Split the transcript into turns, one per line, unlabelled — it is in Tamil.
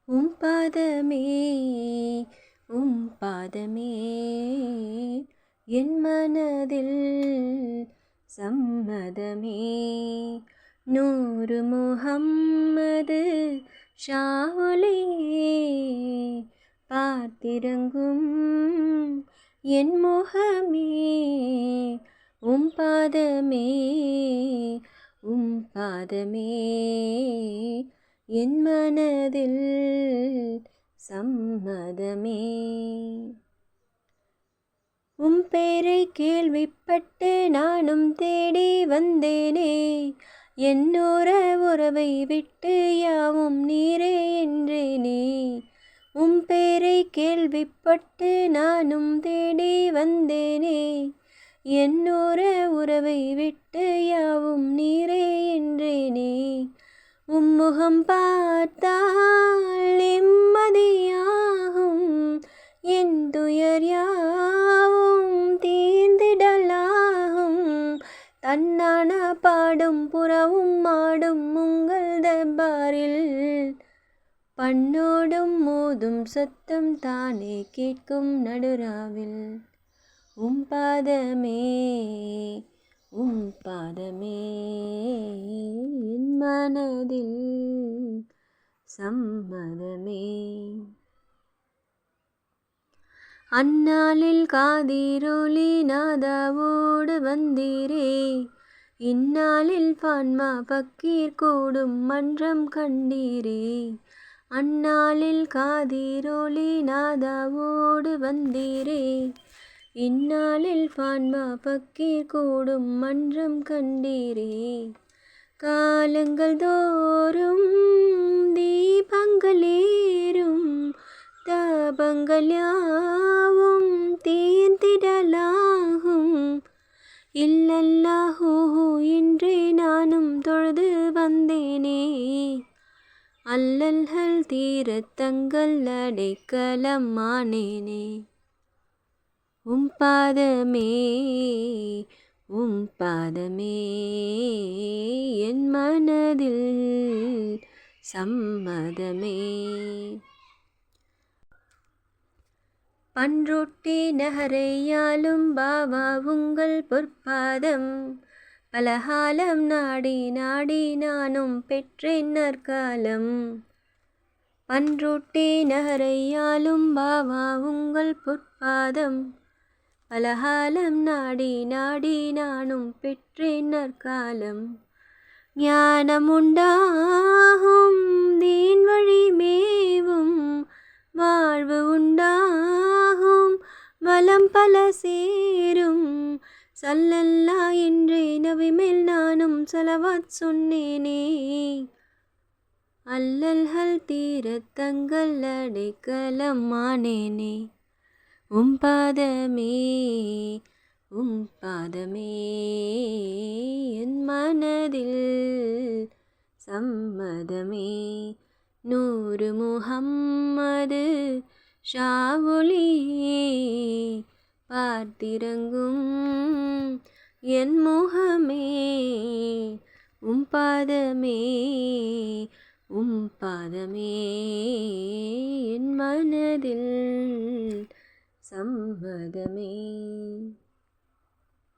உம் பாதமே உம் பாதமே என் மனதில் சம்மதமே. நூறு முஹம்மது ஷாவுலியே பார்த்திறங்கும் என் முகமே. உம் பாதமே உம் பாதமே என் மனதில் சம்மதமே. உம் பேரை கேள்விப்பட்டு நானும் தேடி வந்தேனே. என்னோர உறவை விட்டு யாவும் நீரே என்றேனே. உம் பேரை கேள்விப்பட்டு நானும் தேடி வந்தேனே. என்னோர உறவை விட்டு யாவும் நீரே என்றேனே. உம்முகம் பார்த்தால் நிம்மதியாகும் என் துயர் யாவும் தீர்ந்திடலாகும். தன்னான பாடும் புறவும் மாடும் உங்கள் தர்பாரில் பண்ணோடும் மோதும் சத்தம் தானே கேட்கும் நடுராவில். உம் பாதமே உம் பாதமே என் மனதில் சம்மதமே. அந்நாளில் காதிரொலி நாதாவோடு வந்தீரே. இந்நாளில் பான்மா பக்கீர் கூடும் மன்றம் கண்டீரே. அந்நாளில் காதிரொலி நாதாவோடு வந்தீரே. இந்நாளில் பான்மா பக்கீர் கூடும் மன்றம் கண்டீரே. காலங்கள் தோறும் தீபங்களேறும் தாபங்கள் யாவும் தீர்ந்திடலாகும். இல்லல்லாஹு இன்றே நானும் தொழுது வந்தேனே. அல்லல்கள் தீரத் தங்கள் அடைக்கலம் ஆனேனே. உம் பாதமே உம் பாதமே என் மனதில் சம்மதமே. பன்ருட்டி நகரையாலும் பாவா உங்கள் பொற்பாதம். பலகாலம் நாடி நாடி நானும் பெற்றேன் நற்காலம். பன்ருட்டி நகரையாலும் பாவா உங்கள் பொற்பாதம். பலகாலம் நாடி நாடி நானும் பெற்றேன் நற்காலம். ஞானம் உண்டாகும் தீன் வழி மேவும் வாழ்வு உண்டாகும் வளம் பல சேரும். சல்லல்லா என்றே நபி மேல் நானும் சலவாத் சொன்னேனே. அல்லல்கள் தீரத் தங்கள் அடைக்கலம் ஆனேனே. உம் பாதமே உம் பாதமே என் மனதில் சம்மதமே. நூறு முஹம்மது ஷாவுலியே பார்த்திறங்கும் என் முகமே. உம் பாதமே உம் பாதமே என் மனதில் சம்மதமே.